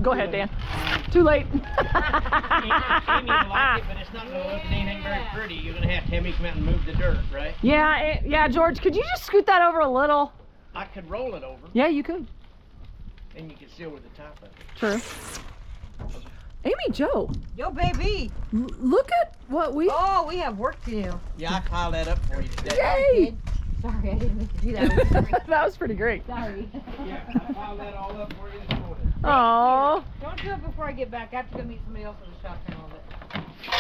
Go ahead, Dan. Too late. Amy will like it, but it's not going to look anything very pretty. You're going to have Tammy come out and move the dirt, right? Yeah, yeah, George, could you just scoot that over a little? I could roll it over. Yeah, you could. And you can see over the top of it. True. Amy Jo. Yo, baby. Look at what we... Oh, we have work to do. Yeah, I piled that up for you today. Yay! Sorry, I didn't mean to do that. That was pretty great. Sorry. Yeah, I piled that all up for you this morning. Aww. Don't do it before I get back. I have to go meet somebody else in the shop in a little bit.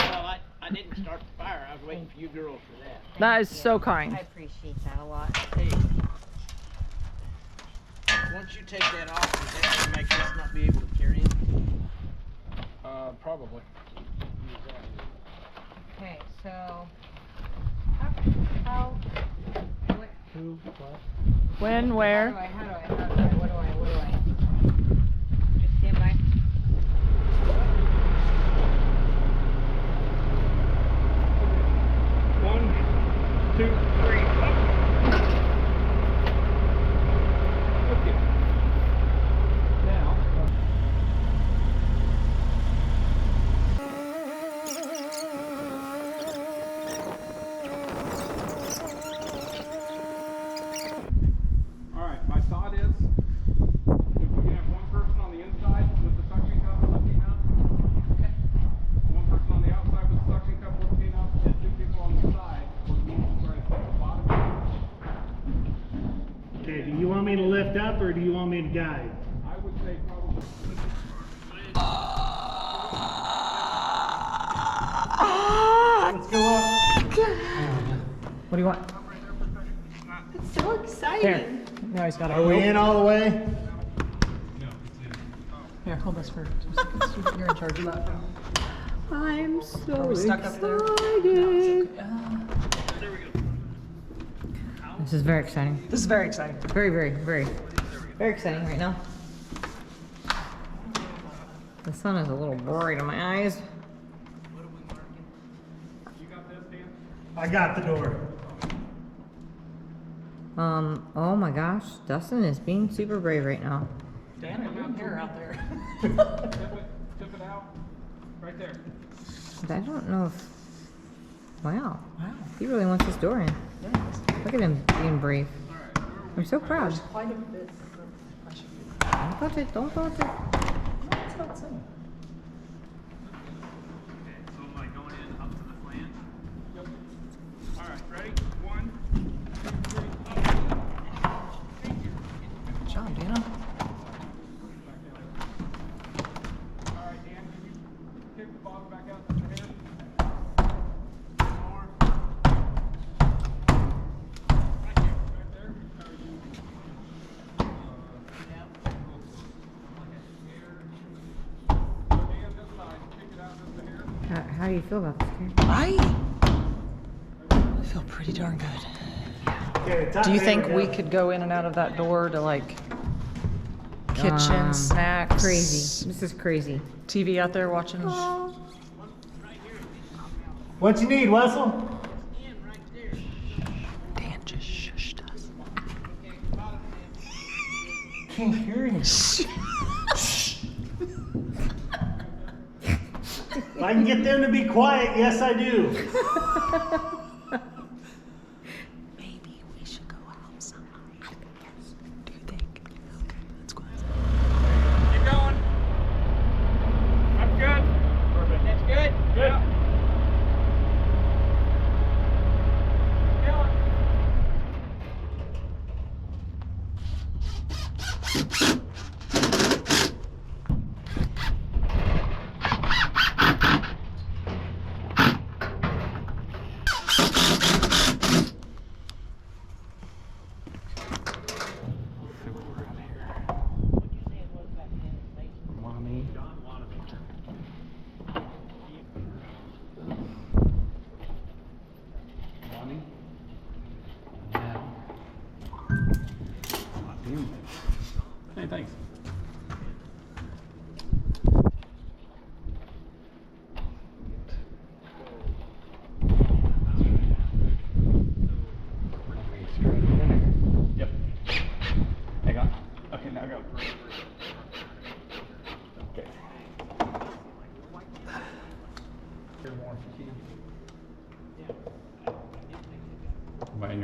Well, I didn't start the fire. I was waiting for you girls for that. That is so kind. I appreciate that a lot. Hey, once you take that off, does that gonna make us not be able to carry it? Probably. Okay, so how Who, what? When, where? what do I? Just stand by. One, two, three. Okay. Now. Alright, my thought is, if we can have one person on the inside with the suction cup lifting up, one person on the outside with the suction cup lifting up, and two people on the side working right at the bottom. Okay, do you want me to lift up or do you want me to guide? I would say probably. Let's go up. What do you want? It's so exciting. Here. Now he's got Are we in all the way? Here, hold this for 2 seconds. You're in charge of that. I'm so we stuck up there? excited. This is very exciting. This is very exciting. Very, very, very, very exciting right now. The sun is a little blurry to my eyes. I got the door. Oh my gosh, Dustin is being super brave right now. Dan, I moved here out there. Tip it out. Right there. I don't know if... Wow. Wow. He really wants this door in. Look at him being brave. I'm so proud. There's quite a bit I should do. Don't touch it, don't touch it. No, it's not saying. Okay, so am I going in up to the flange? Yep. Alright, ready? 1, 2, 3, up. Good job, Dana. Alright, Dan, can you kick the bottom back out to your hair? More. Right here, right there. How are you? Dan, this side, kick it out just a hair. How do you feel about this, Karen? I feel pretty darn good. Okay, Do you think we could go in and out of that door to like kitchen, snacks? Crazy. This is crazy. TV out there watching. What you need, Wessel? Dan just shushed us. Can't hear him. If I can get them to be quiet, yes I do. Maybe we should go outside. Do you think? Okay, let's go outside. Keep going. That's good. Perfect. That's good? Good.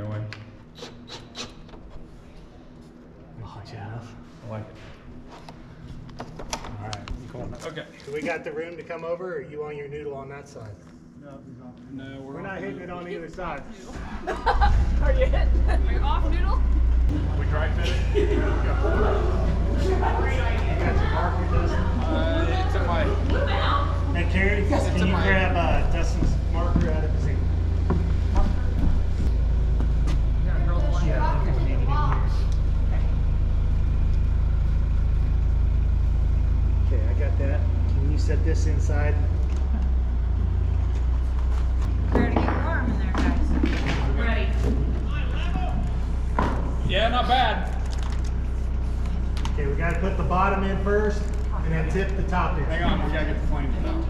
anyway. Oh, Jeff. I like it. All right. Cool. Okay. Do we got the room to come over, or are you on your noodle on that side? No, We're not hitting it on either side. Are you off, Noodle? We dry fit it. You got your marker, Dustin? It's in my. Hey, Carrie, can you grab Dustin's marker out of his hand? Yeah, I think we need it in here. Okay, I got that. Can you set this inside? Prepare to get warm in there, guys. Ready. Yeah, not bad. Okay, we gotta put the bottom in first, and then tip the top in. Hang on, we gotta get the flames out.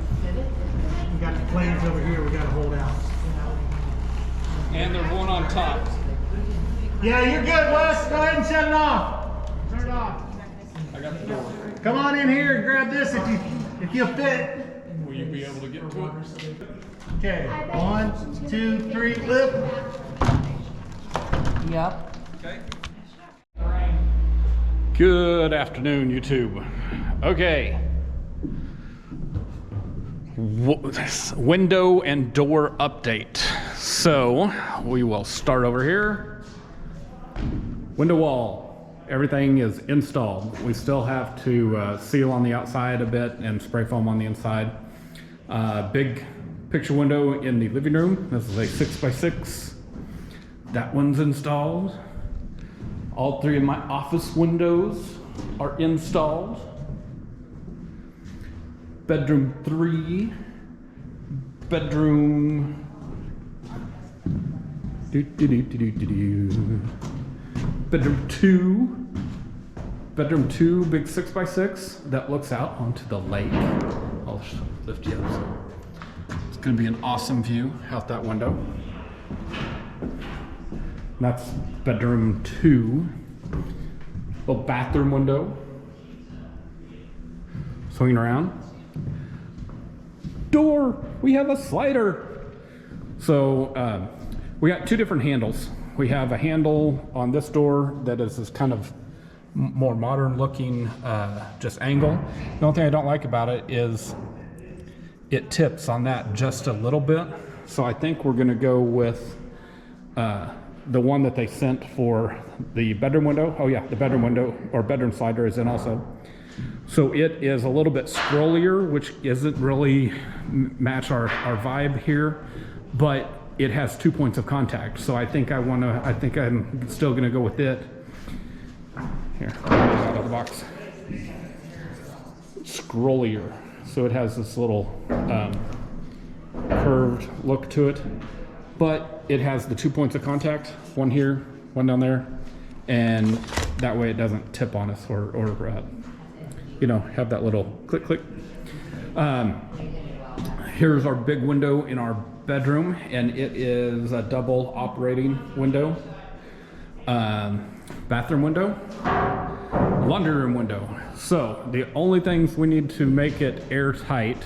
We got the flames over here we gotta hold out. And there's one on top. Yeah, you're good, Wes. Go ahead and shut it off. Turn it off. I got the door. Come on in here and grab this if you fit. Will you be able to get to it? Okay, 1, 2, 3, lift. Yep. Okay. Good afternoon, YouTube. Okay. Window and door update. So we will start over here. Window wall. Everything is installed. We still have to seal on the outside a bit and spray foam on the inside. Big picture window in the living room. This is a 6x6. That one's installed. All three of my office windows are installed. Bedroom 3, bedroom bedroom 2, big 6x6 that looks out onto the lake. I'll lift you up. So it's going to be an awesome view out that window. That's bedroom 2. Little bathroom window. Swinging around. Door! We have a slider! So we got two different handles. We have a handle on this door that is this kind of more modern looking just angle. The only thing I don't like about it is it tips on that just a little bit. So I think we're gonna go with the one that they sent for the bedroom window. Oh yeah, the bedroom window or bedroom slider is in also. So it is a little bit scrollier, which isn't really match our vibe here, but it has 2 points of contact. So I think I'm still gonna go with it. Here, I'll get it out of the box. Scrollier. So it has this little curved look to it, but it has the 2 points of contact, one here, one down there, and that way it doesn't tip on us or you know, have that little click click. Here's our big window in our bedroom, and it is a double operating window. Bathroom window, laundry room window. So the only things we need to make it airtight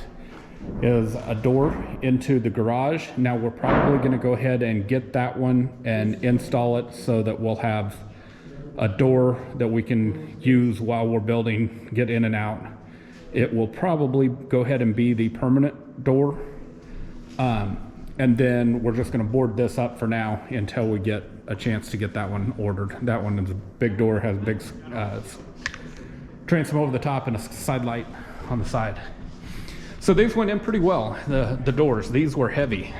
is a door into the garage. Now we're probably going to go ahead and get that one and install it so that we'll have a door that we can use while we're building, get in and out. It will probably go ahead and be the permanent door. And then we're just going to board this up for now until we get a chance to get that one ordered. That one is a big door, has big transom over the top and a side light on the side. So these went in pretty well, the doors. These were heavy.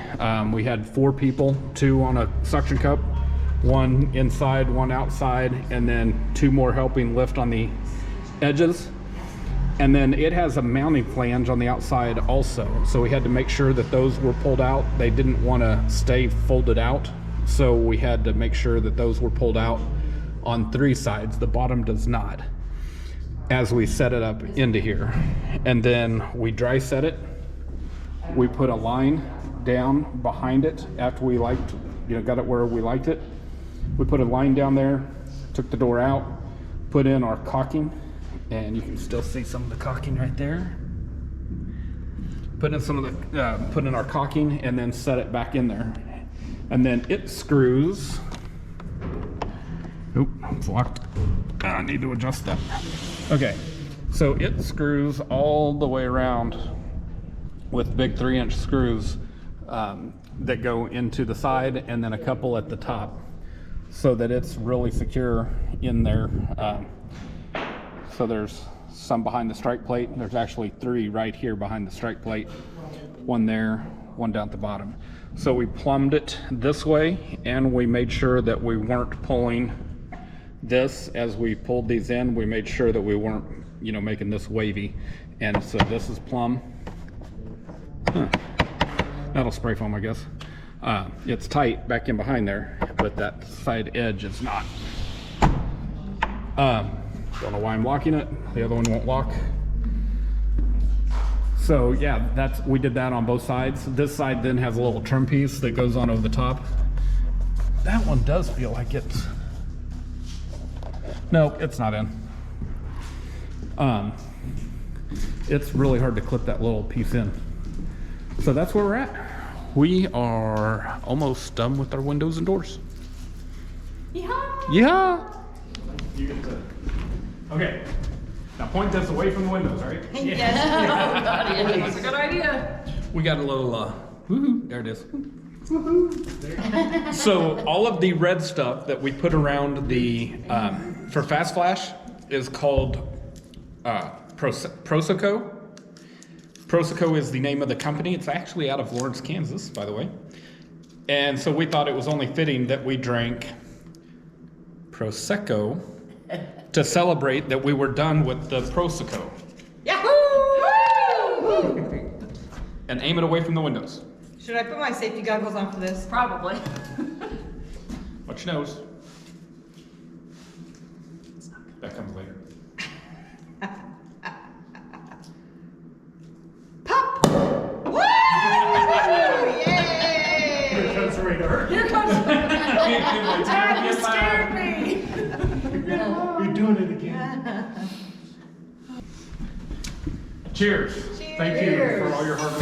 We had 4 people, 2 on a suction cup, 1 inside, 1 outside, and then 2 more helping lift on the edges. And then it has a mounting flange on the outside also. So we had to make sure that those were pulled out. They didn't want to stay folded out. So we had to make sure that those were pulled out on 3 sides. The bottom does not, as we set it up into here. And then we dry set it. We put a line down behind it after we got it where we liked it. We put a line down there, took the door out, put in our caulking, and you can still see some of the caulking right there. Put in our caulking and then set it back in there. And then it screws Oop, it's locked. I need to adjust that. Okay, so it screws all the way around with big 3-inch screws that go into the side and then a couple at the top so that it's really secure in there. So there's some behind the strike plate. There's actually 3 right here behind the strike plate. 1 there, 1 down at the bottom. So we plumbed it this way, and we made sure that we weren't pulling this as we pulled these in. We made sure that we weren't, you know, making this wavy. And so this is plumb. That'll spray foam, I guess. It's tight back in behind there, but that side edge is not. Don't know why I'm locking it. The other one won't lock. So yeah, we did that on both sides. This side then has a little trim piece that goes on over the top. That one does feel like it's, no, it's not in. It's really hard to clip that little piece in. So that's where we're at. We are almost done with our windows and doors. Yeah. You get to. Okay. Now point this away from the windows, right? Yes. Oh, God, yeah, that's a good idea. We got a little, woohoo, there it is. Woohoo. So all of the red stuff that we put around the, for Fast Flash is called Proseco. Proseco is the name of the company. It's actually out of Lawrence, Kansas, by the way. And so we thought it was only fitting that we drank Prosecco to celebrate that we were done with the Proseco. Yahoo! And aim it away from the windows. Should I put my safety goggles on for this? Probably. Watch your nose. That comes later. Pop! Woo! Yay! Here comes the radar. Here comes. Dad, you scared me. You're doing it again. Cheers. Thank you for all your hard